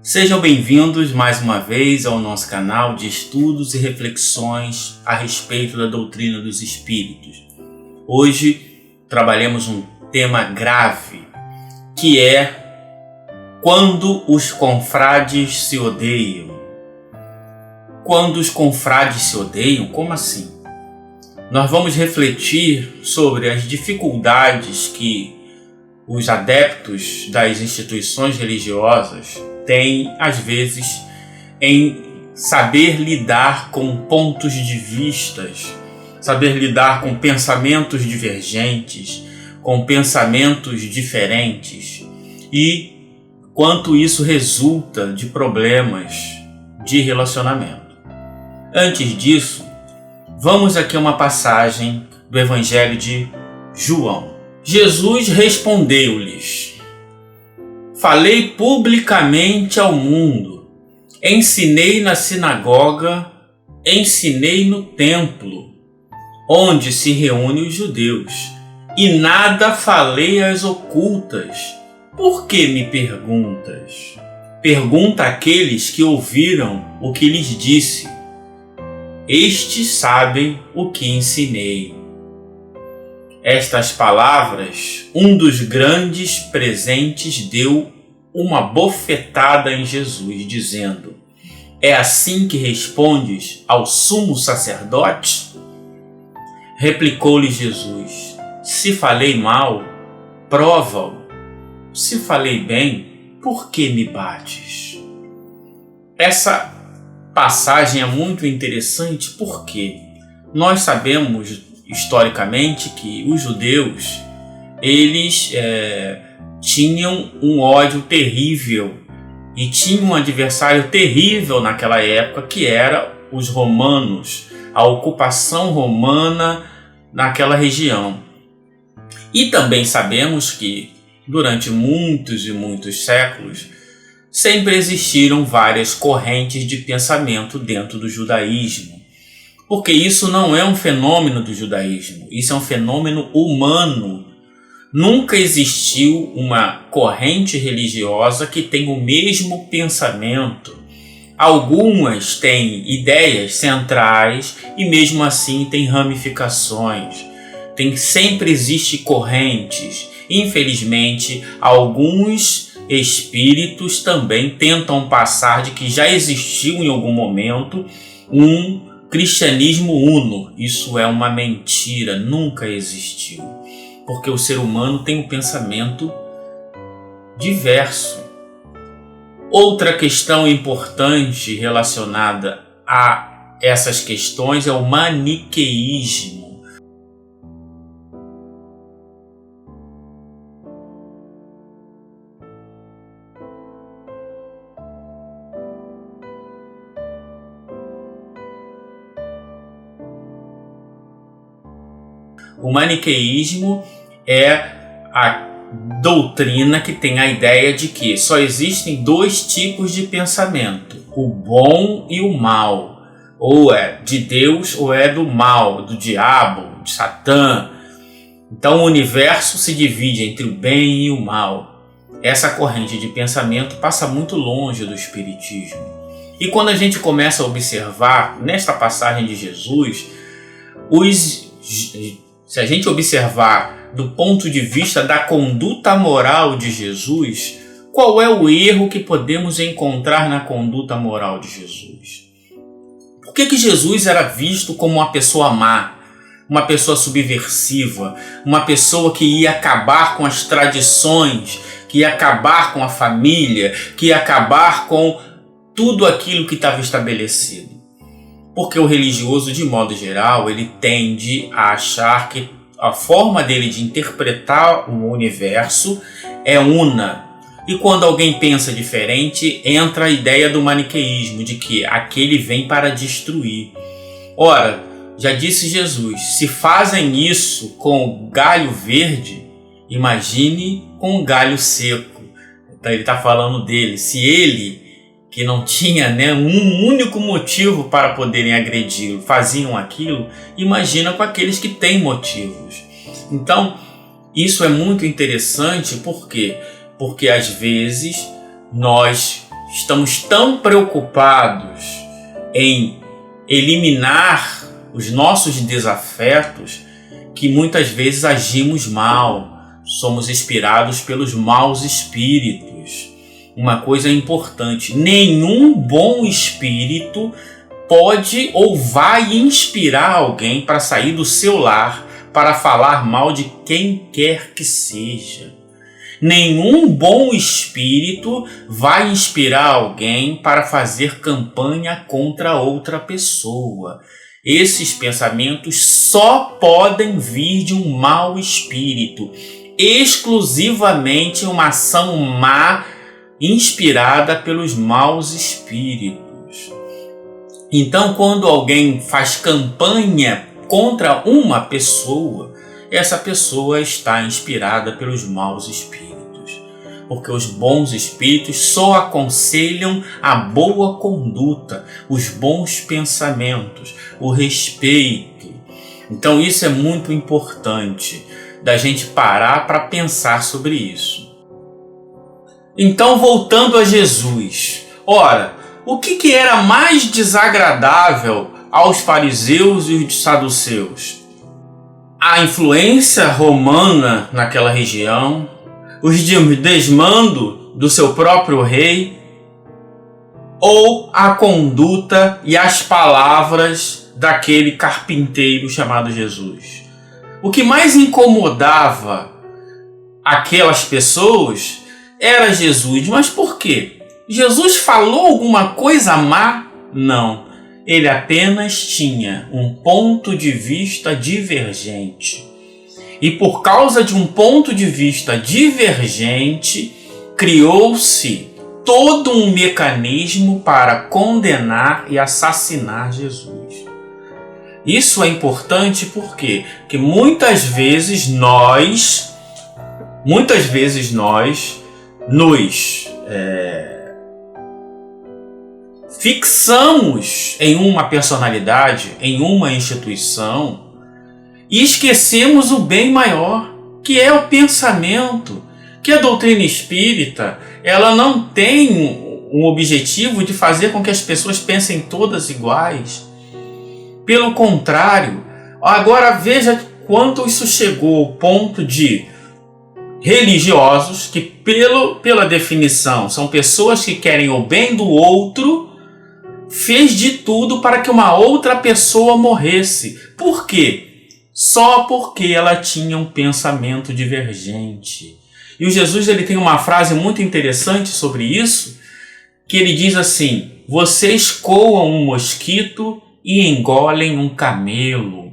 Sejam bem-vindos mais uma vez ao nosso canal de estudos e reflexões a respeito da doutrina dos espíritos. Hoje trabalhamos um tema grave, que é quando os confrades se odeiam. Quando os confrades se odeiam? Como assim? Nós vamos refletir sobre as dificuldades que os adeptos das instituições religiosas têm, às vezes, em saber lidar com pontos de vistas, saber lidar com pensamentos divergentes, com pensamentos diferentes e quanto isso resulta de problemas de relacionamento. Antes disso, vamos aqui a uma passagem do Evangelho de João. Jesus respondeu-lhes: falei publicamente ao mundo, ensinei na sinagoga, ensinei no templo, onde se reúnem os judeus, e nada falei às ocultas. Por que me perguntas? Pergunta àqueles que ouviram o que lhes disse. Estes sabem o que ensinei. Estas palavras, um dos grandes presentes deu uma bofetada em Jesus, dizendo: é assim que respondes ao sumo sacerdote? Replicou-lhe Jesus: se falei mal, prova-o. Se falei bem, por que me bates? Essa passagem é muito interessante porque nós sabemos historicamente que os judeus eles tinham um ódio terrível e tinham um adversário terrível naquela época, que era os romanos, a ocupação romana naquela região. E também sabemos que durante muitos e muitos séculos sempre existiram várias correntes de pensamento dentro do judaísmo. Porque isso não é um fenômeno do judaísmo, isso é um fenômeno humano. Nunca existiu uma corrente religiosa que tenha o mesmo pensamento. Algumas têm ideias centrais e mesmo assim têm ramificações. Sempre existem correntes. Infelizmente, alguns espíritos também tentam passar de que já existiu em algum momento um cristianismo uno. Isso é uma mentira, nunca existiu. Porque o ser humano tem um pensamento diverso. Outra questão importante relacionada a essas questões é o maniqueísmo. O maniqueísmo é a doutrina que tem a ideia de que só existem dois tipos de pensamento, o bom e o mal. Ou é de Deus ou é do mal, do diabo, de Satã. Então o universo se divide entre o bem e o mal. Essa corrente de pensamento passa muito longe do espiritismo. E quando a gente começa a observar nesta passagem de Jesus, se a gente observar do ponto de vista da conduta moral de Jesus, qual é o erro que podemos encontrar na conduta moral de Jesus? Por que Jesus era visto como uma pessoa má, uma pessoa subversiva, uma pessoa que ia acabar com as tradições, que ia acabar com a família, que ia acabar com tudo aquilo que estava estabelecido? Porque o religioso, de modo geral, ele tende a achar que a forma dele de interpretar o universo é una. E quando alguém pensa diferente, entra a ideia do maniqueísmo, de que aquele vem para destruir. Ora, já disse Jesus, se fazem isso com o galho verde, imagine com o galho seco. Então ele está falando dele. Se ele, que não tinha um único motivo para poderem agredi-lo, faziam aquilo, imagina com aqueles que têm motivos. Então, isso é muito interessante, por quê? Porque às vezes nós estamos tão preocupados em eliminar os nossos desafetos que muitas vezes agimos mal, somos inspirados pelos maus espíritos. Uma coisa importante: nenhum bom espírito pode ou vai inspirar alguém para sair do seu lar para falar mal de quem quer que seja. Nenhum bom espírito vai inspirar alguém para fazer campanha contra outra pessoa. Esses pensamentos só podem vir de um mau espírito, exclusivamente uma ação má inspirada pelos maus espíritos. Então, quando alguém faz campanha contra uma pessoa, essa pessoa está inspirada pelos maus espíritos. Porque os bons espíritos só aconselham a boa conduta, os bons pensamentos, o respeito. Então isso é muito importante, da gente parar para pensar sobre isso. Então, voltando a Jesus. Ora, o que era mais desagradável aos fariseus e os saduceus? A influência romana naquela região, os desmando do seu próprio rei, ou a conduta e as palavras daquele carpinteiro chamado Jesus? O que mais incomodava aquelas pessoas era Jesus. Mas por quê? Jesus falou alguma coisa má? Não. Ele apenas tinha um ponto de vista divergente. E por causa de um ponto de vista divergente, criou-se todo um mecanismo para condenar e assassinar Jesus. Isso é importante porque muitas vezes nós nos fixamos em uma personalidade, em uma instituição, e esquecemos o bem maior, que é o pensamento, que a doutrina espírita ela não tem um objetivo de fazer com que as pessoas pensem todas iguais. Pelo contrário, agora veja quanto isso chegou ao ponto de religiosos, que pela definição são pessoas que querem o bem do outro, fez de tudo para que uma outra pessoa morresse. Por quê? Só porque ela tinha um pensamento divergente. E o Jesus ele tem uma frase muito interessante sobre isso, que ele diz assim: vocês coam um mosquito e engolem um camelo.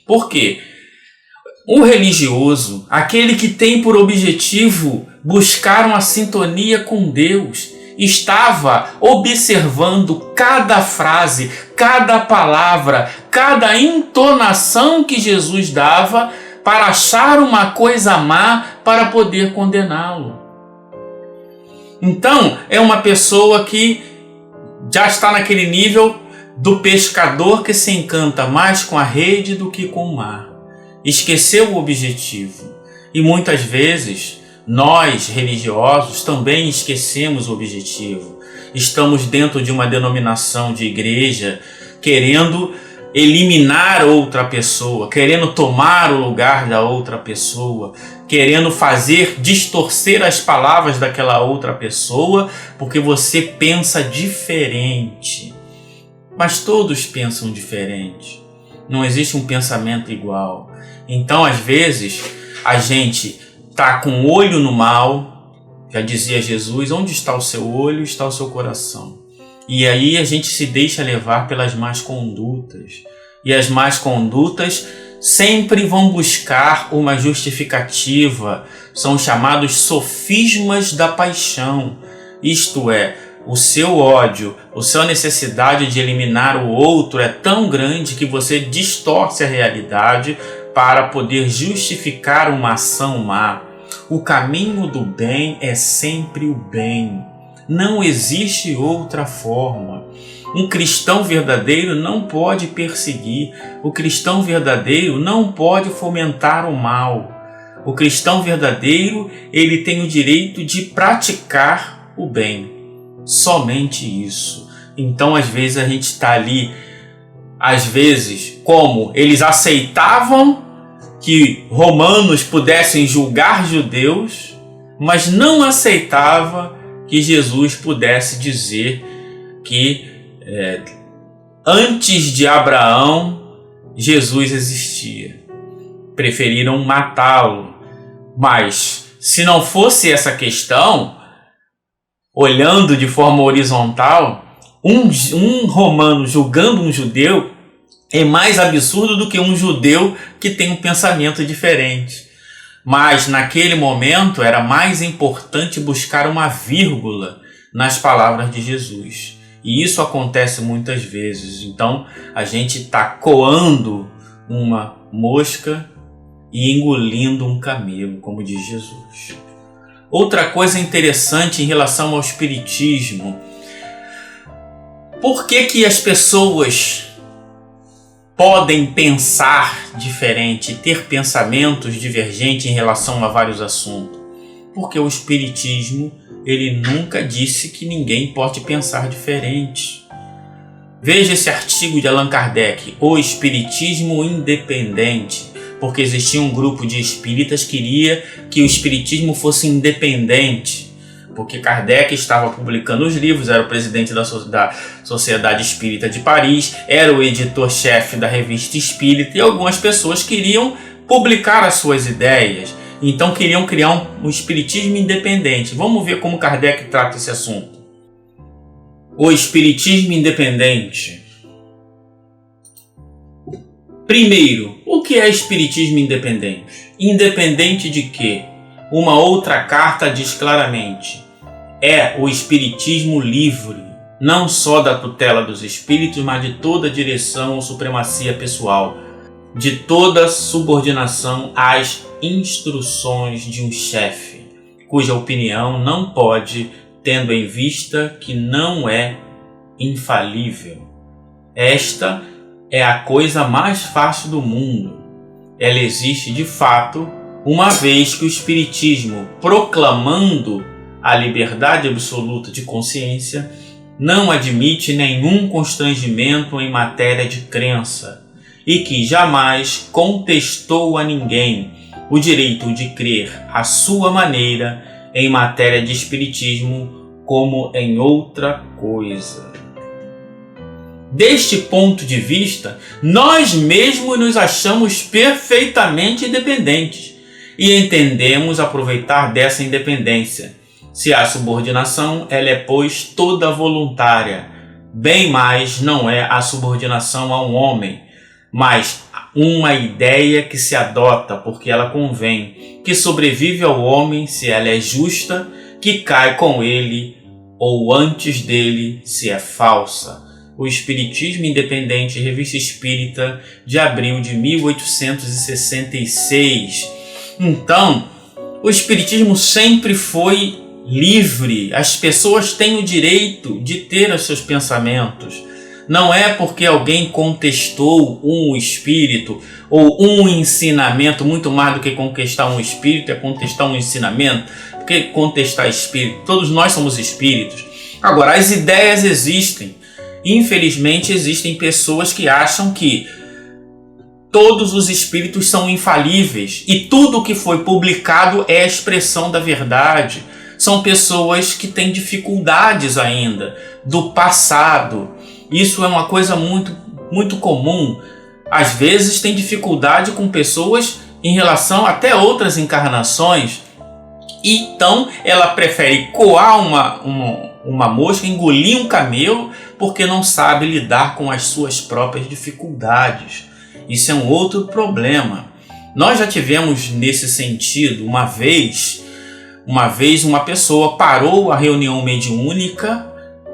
Por quê? O religioso, aquele que tem por objetivo buscar uma sintonia com Deus, estava observando cada frase, cada palavra, cada entonação que Jesus dava para achar uma coisa má para poder condená-lo. Então, é uma pessoa que já está naquele nível do pescador que se encanta mais com a rede do que com o mar. Esqueceu o objetivo. E muitas vezes nós, religiosos, também esquecemos o objetivo. Estamos dentro de uma denominação de igreja querendo eliminar outra pessoa, querendo tomar o lugar da outra pessoa, querendo distorcer as palavras daquela outra pessoa, porque você pensa diferente. Mas todos pensam diferente. Não existe um pensamento igual. Então, às vezes, a gente está com o olho no mal. Já dizia Jesus: onde está o seu olho, está o seu coração. E aí a gente se deixa levar pelas más condutas. E as más condutas sempre vão buscar uma justificativa. São chamados sofismas da paixão. Isto é, o seu ódio, a sua necessidade de eliminar o outro é tão grande que você distorce a realidade para poder justificar uma ação má. O caminho do bem é sempre o bem. Não existe outra forma. Um cristão verdadeiro não pode perseguir. O cristão verdadeiro não pode fomentar o mal. O cristão verdadeiro, ele tem o direito de praticar o bem. Somente isso. Então, às vezes, a gente está ali, às vezes, como eles aceitavam que romanos pudessem julgar judeus, mas não aceitava que Jesus pudesse dizer que antes de Abraão, Jesus existia. Preferiram matá-lo. Mas, se não fosse essa questão, olhando de forma horizontal, um romano julgando um judeu é mais absurdo do que um judeu que tem um pensamento diferente. Mas, naquele momento, era mais importante buscar uma vírgula nas palavras de Jesus. E isso acontece muitas vezes. Então, a gente está coando uma mosca e engolindo um camelo, como diz Jesus. Outra coisa interessante em relação ao espiritismo. Por que as pessoas podem pensar diferente, ter pensamentos divergentes em relação a vários assuntos? Porque o espiritismo, ele nunca disse que ninguém pode pensar diferente. Veja esse artigo de Allan Kardec, O Espiritismo Independente, porque existia um grupo de espíritas que queria que o espiritismo fosse independente, porque Kardec estava publicando os livros, era o presidente da Sociedade Espírita de Paris, era o editor-chefe da Revista Espírita, e algumas pessoas queriam publicar as suas ideias, então queriam criar um espiritismo independente. Vamos ver como Kardec trata esse assunto. O espiritismo independente. Primeiro, o que é espiritismo independente? Independente de quê? Uma outra carta diz claramente: é o espiritismo livre, não só da tutela dos espíritos, mas de toda direção ou supremacia pessoal, de toda subordinação às instruções de um chefe, cuja opinião não pode, tendo em vista que não é infalível. Esta é a coisa mais fácil do mundo. Ela existe de fato, uma vez que o espiritismo, proclamando a liberdade absoluta de consciência, não admite nenhum constrangimento em matéria de crença e que jamais contestou a ninguém o direito de crer à sua maneira em matéria de espiritismo como em outra coisa. Deste ponto de vista, nós mesmos nos achamos perfeitamente independentes e entendemos aproveitar dessa independência. Se há subordinação, ela é, pois, toda voluntária. Bem mais não é a subordinação a um homem, mas uma ideia que se adota porque ela convém, que sobrevive ao homem se ela é justa, que cai com ele ou antes dele se é falsa. O Espiritismo Independente, Revista Espírita, de abril de 1866. Então, o Espiritismo sempre foi livre. As pessoas têm o direito de ter os seus pensamentos. Não é porque alguém contestou um espírito ou um ensinamento, muito mais do que contestar um espírito, é contestar um ensinamento, porque contestar espírito, todos nós somos espíritos. Agora, as ideias existem. Infelizmente, existem pessoas que acham que todos os espíritos são infalíveis e tudo que foi publicado é a expressão da verdade. São pessoas que têm dificuldades ainda do passado. Isso é uma coisa muito comum. Às vezes tem dificuldade com pessoas em relação até outras encarnações. Então ela prefere coar uma mosca, engolir um camelo, porque não sabe lidar com as suas próprias dificuldades. Isso é um outro problema. Nós já tivemos nesse sentido uma vez uma pessoa parou a reunião mediúnica,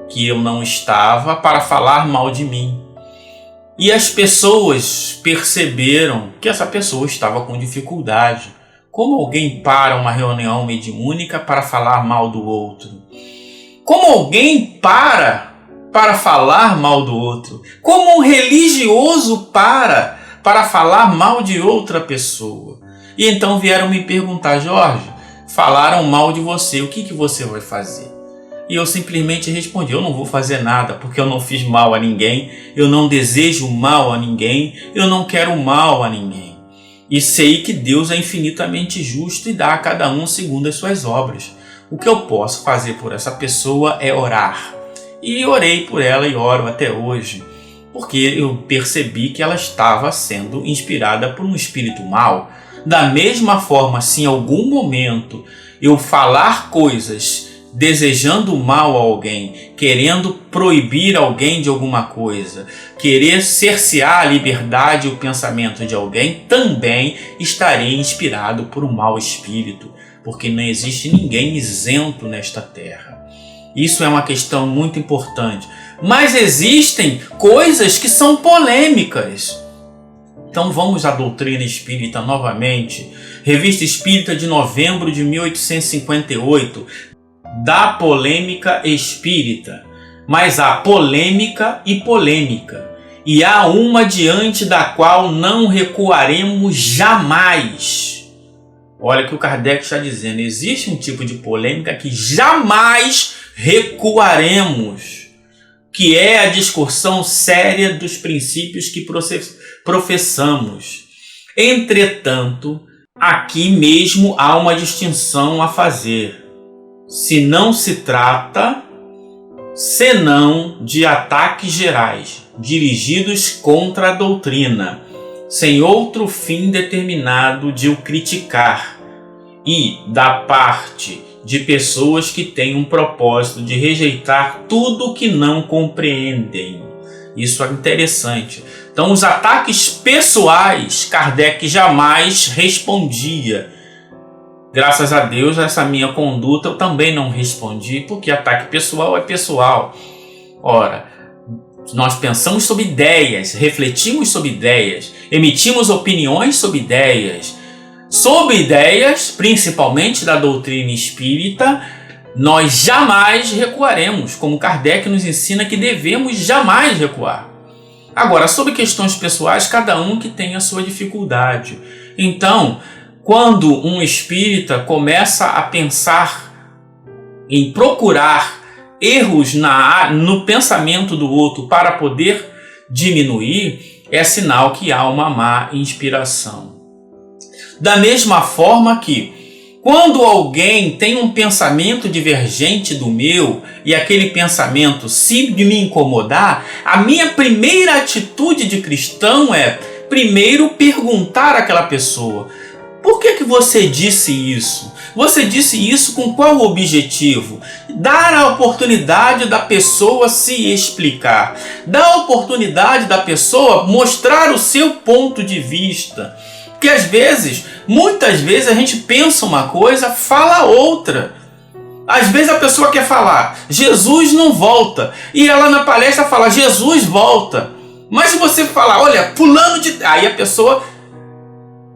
que eu não estava, para falar mal de mim. E as pessoas perceberam que essa pessoa estava com dificuldade. Como alguém para uma reunião mediúnica para falar mal do outro? Como alguém para falar mal do outro? Como um religioso para falar mal de outra pessoa? E então vieram me perguntar: Jorge, falaram mal de você, o que você vai fazer? E eu simplesmente respondi: eu não vou fazer nada, porque eu não fiz mal a ninguém, eu não desejo mal a ninguém, eu não quero mal a ninguém. E sei que Deus é infinitamente justo e dá a cada um segundo as suas obras. O que eu posso fazer por essa pessoa é orar. E orei por ela e oro até hoje, porque eu percebi que ela estava sendo inspirada por um espírito mau. Da mesma forma, se em algum momento eu falar coisas desejando mal a alguém, querendo proibir alguém de alguma coisa, querer cercear a liberdade e o pensamento de alguém, também estarei inspirado por um mau espírito, porque não existe ninguém isento nesta terra. Isso é uma questão muito importante. Mas existem coisas que são polêmicas. Então vamos à doutrina espírita novamente. Revista Espírita de novembro de 1858. Da polêmica espírita. Mas há polêmica e polêmica. E há uma diante da qual não recuaremos jamais. Olha o que o Kardec está dizendo. Existe um tipo de polêmica que jamais recuaremos, que é a discussão séria dos princípios que professamos. Entretanto, aqui mesmo há uma distinção a fazer. Se não se trata senão de ataques gerais, dirigidos contra a doutrina, sem outro fim determinado de o criticar, e da parte de pessoas que têm um propósito de rejeitar tudo que não compreendem. Isso é interessante. Então, os ataques pessoais, Kardec jamais respondia. Graças a Deus, essa minha conduta eu também não respondi, porque ataque pessoal é pessoal. Ora, nós pensamos sobre ideias, refletimos sobre ideias, emitimos opiniões sobre ideias, principalmente da doutrina espírita, nós jamais recuaremos, como Kardec nos ensina que devemos jamais recuar. Agora, sobre questões pessoais, cada um que tem a sua dificuldade. Então, quando um espírita começa a pensar em procurar erros no pensamento do outro para poder diminuir, é sinal que há uma má inspiração. Da mesma forma que, quando alguém tem um pensamento divergente do meu e aquele pensamento se me incomodar, a minha primeira atitude de cristão é primeiro perguntar àquela pessoa: por que você disse isso? Você disse isso com qual objetivo? Dar a oportunidade da pessoa se explicar. Dar a oportunidade da pessoa mostrar o seu ponto de vista. Porque muitas vezes a gente pensa uma coisa, fala outra. Às vezes a pessoa quer falar, Jesus não volta. E ela na palestra fala, Jesus volta. Mas se você falar, olha, fulano de... Aí a pessoa,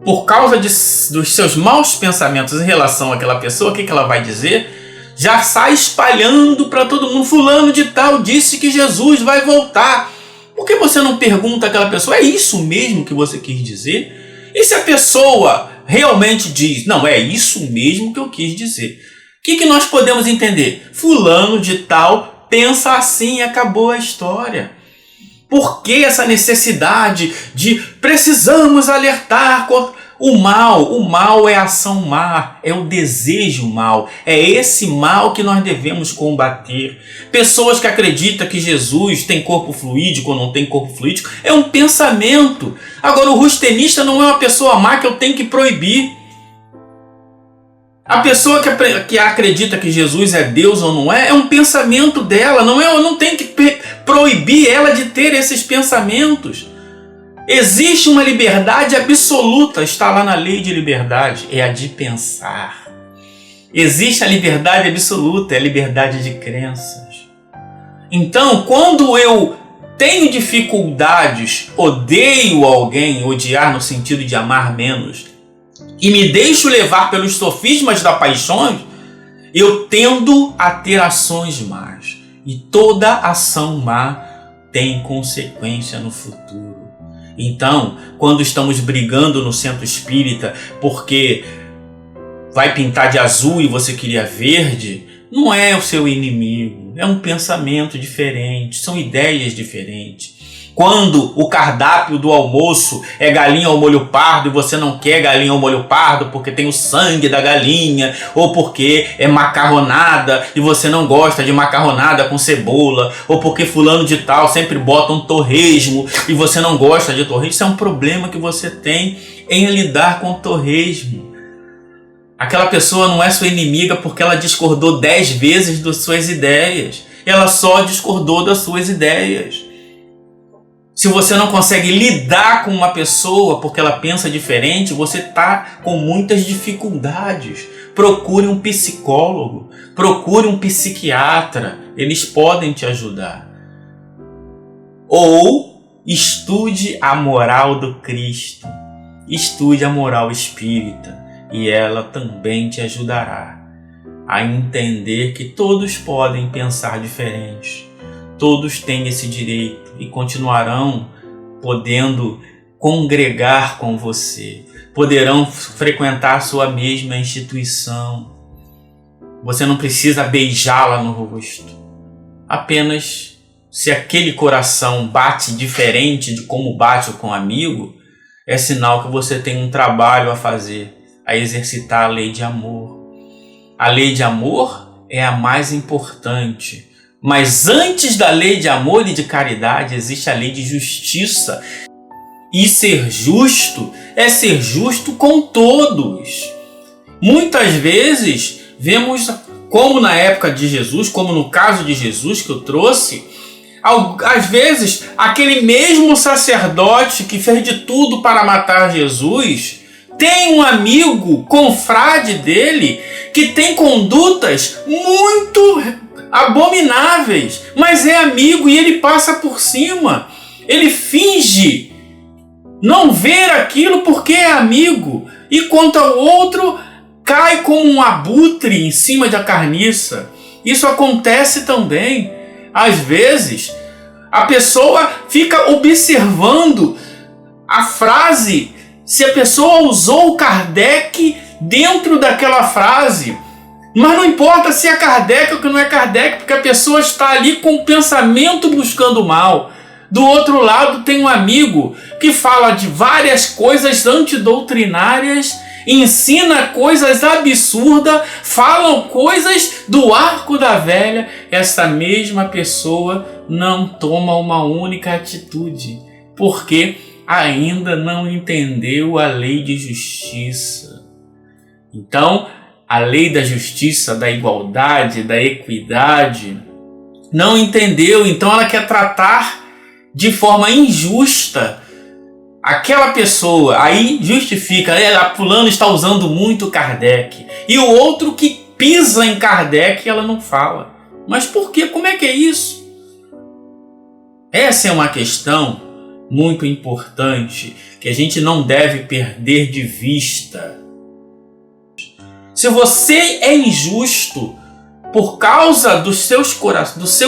por causa dos seus maus pensamentos em relação àquela pessoa, o que ela vai dizer? Já sai espalhando para todo mundo, fulano de tal disse que Jesus vai voltar. Por que você não pergunta àquela pessoa, é isso mesmo que você quis dizer? E se a pessoa realmente diz, não, é isso mesmo que eu quis dizer? O que nós podemos entender? Fulano de tal pensa assim e acabou a história. Por que essa necessidade de precisamos alertar o mal? O mal é a ação má, é o desejo mal. É esse mal que nós devemos combater. Pessoas que acreditam que Jesus tem corpo fluídico ou não tem corpo fluídico, é um pensamento. Agora, o rustenista não é uma pessoa má que eu tenho que proibir. A pessoa que acredita que Jesus é Deus ou não é um pensamento dela. Eu não tenho que proibir ela de ter esses pensamentos. Existe uma liberdade absoluta, está lá na lei de liberdade, é a de pensar. Existe a liberdade absoluta, é a liberdade de crenças. Então, quando eu tenho dificuldades, odeio alguém, odiar no sentido de amar menos, e me deixo levar pelos sofismas da paixão, eu tendo a ter ações más. E toda ação má tem consequência no futuro. Então, quando estamos brigando no centro espírita porque vai pintar de azul e você queria verde, não é o seu inimigo, é um pensamento diferente, são ideias diferentes. Quando o cardápio do almoço é galinha ao molho pardo e você não quer galinha ao molho pardo porque tem o sangue da galinha, ou porque é macarronada e você não gosta de macarronada com cebola, ou porque fulano de tal sempre bota um torresmo e você não gosta de torresmo, isso é um problema que você tem em lidar com o torresmo. Aquela pessoa não é sua inimiga porque ela discordou 10 vezes das suas ideias. Ela só discordou das suas ideias. Se você não consegue lidar com uma pessoa porque ela pensa diferente, você está com muitas dificuldades. Procure um psicólogo, procure um psiquiatra, eles podem te ajudar. Ou estude a moral do Cristo, estude a moral espírita e ela também te ajudará a entender que todos podem pensar diferente. Todos têm esse direito e continuarão podendo congregar com você, poderão frequentar sua mesma instituição. Você não precisa beijá-la no rosto. Apenas se aquele coração bate diferente de como bate com um amigo, é sinal que você tem um trabalho a fazer, a exercitar a lei de amor. A lei de amor é a mais importante. Mas antes da lei de amor e de caridade existe a lei de justiça. E ser justo é ser justo com todos. Muitas vezes vemos, como na época de Jesus, como no caso de Jesus que eu trouxe, às vezes aquele mesmo sacerdote que fez de tudo para matar Jesus tem um amigo, confrade dele, que tem condutas muito abomináveis, mas é amigo e ele passa por cima. Ele finge não ver aquilo porque é amigo, e quanto ao outro, cai como um abutre em cima da carniça. Isso acontece também. Às vezes, a pessoa fica observando a frase, se a pessoa usou o Kardec dentro daquela frase. Mas não importa se é Kardec ou que não é Kardec, porque a pessoa está ali com o pensamento buscando o mal. Do outro lado tem um amigo que fala de várias coisas antidoutrinárias, ensina coisas absurdas, falam coisas do arco da velha. Essa mesma pessoa não toma uma única atitude, porque ainda não entendeu a lei de justiça. Então, a lei da justiça, da igualdade, da equidade, não entendeu, então ela quer tratar de forma injusta aquela pessoa. Aí justifica, fulano está usando muito Kardec, e o outro que pisa em Kardec ela não fala. Mas por quê? Como é que é isso? Essa é uma questão muito importante que a gente não deve perder de vista. Se você é injusto por causa do seu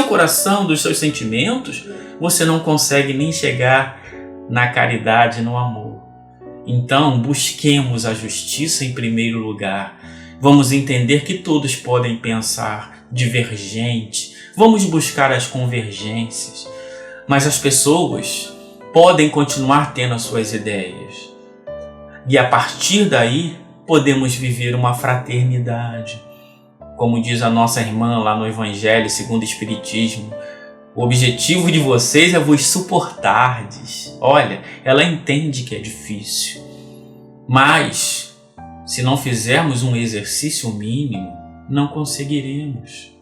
coração, dos seus sentimentos, você não consegue nem chegar na caridade, no amor. Então, busquemos a justiça em primeiro lugar. Vamos entender que todos podem pensar divergente. Vamos buscar as convergências. Mas as pessoas podem continuar tendo as suas ideias. E a partir daí, podemos viver uma fraternidade. Como diz a nossa irmã lá no Evangelho segundo o Espiritismo, o objetivo de vocês é vos suportardes. Olha, ela entende que é difícil, mas se não fizermos um exercício mínimo, não conseguiremos.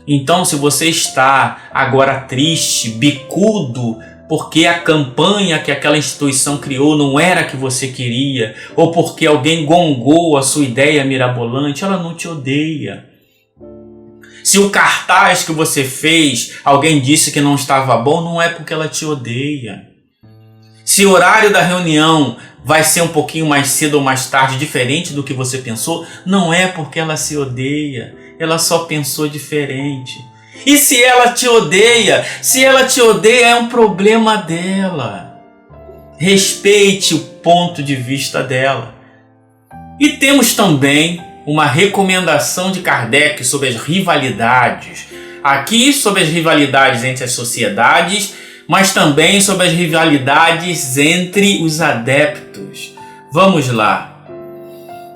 Então, se você está agora triste, bicudo, porque a campanha que aquela instituição criou não era a que você queria, ou porque alguém gongou a sua ideia mirabolante, ela não te odeia. Se o cartaz que você fez, alguém disse que não estava bom, não é porque ela te odeia. Se o horário da reunião vai ser um pouquinho mais cedo ou mais tarde, diferente do que você pensou, não é porque ela se odeia, ela só pensou diferente. E se ela te odeia, é um problema dela. Respeite o ponto de vista dela. E temos também uma recomendação de Kardec sobre as rivalidades. Aqui sobre as rivalidades entre as sociedades, mas também sobre as rivalidades entre os adeptos. Vamos lá.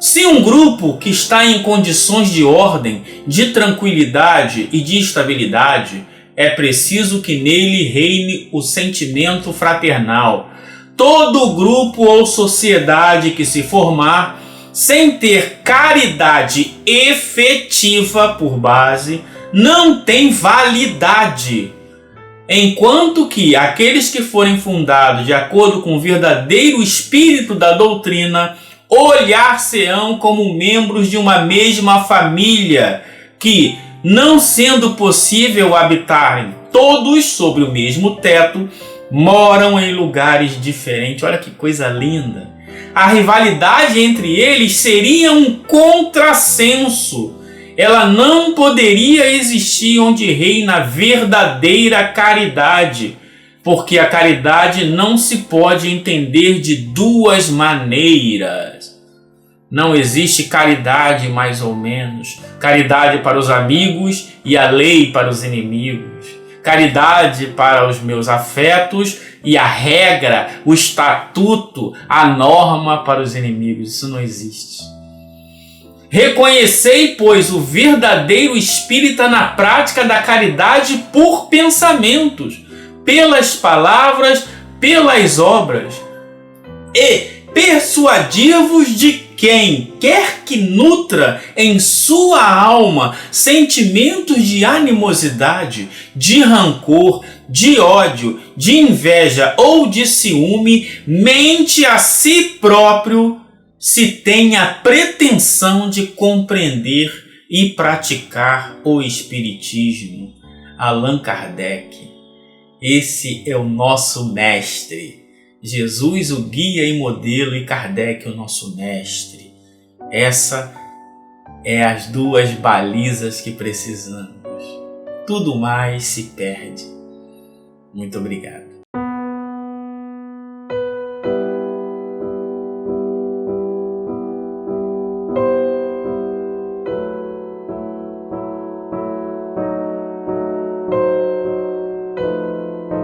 Se um grupo que está em condições de ordem, de tranquilidade e de estabilidade, é preciso que nele reine o sentimento fraternal. Todo grupo ou sociedade que se formar sem ter caridade efetiva por base não tem validade. Enquanto que aqueles que forem fundados de acordo com o verdadeiro espírito da doutrina olhar-se-ão como membros de uma mesma família, que, não sendo possível habitarem todos sobre o mesmo teto, moram em lugares diferentes. Olha que coisa linda! A rivalidade entre eles seria um contrassenso. Ela não poderia existir onde reina a verdadeira caridade, porque a caridade não se pode entender de duas maneiras. Não existe caridade mais ou menos. Caridade para os amigos e a lei para os inimigos. Caridade para os meus afetos e a regra, o estatuto, a norma para os inimigos. Isso não existe. Reconhecei, pois, o verdadeiro espírita na prática da caridade por pensamentos, pelas palavras, pelas obras. E persuadi-vos de quem quer que nutra em sua alma sentimentos de animosidade, de rancor, de ódio, de inveja ou de ciúme, mente a si próprio, se tem a pretensão de compreender e praticar o Espiritismo. Allan Kardec. Esse é o nosso mestre. Jesus, o guia e modelo, e Kardec, o nosso mestre. Essa é as duas balizas que precisamos. Tudo mais se perde. Muito obrigado.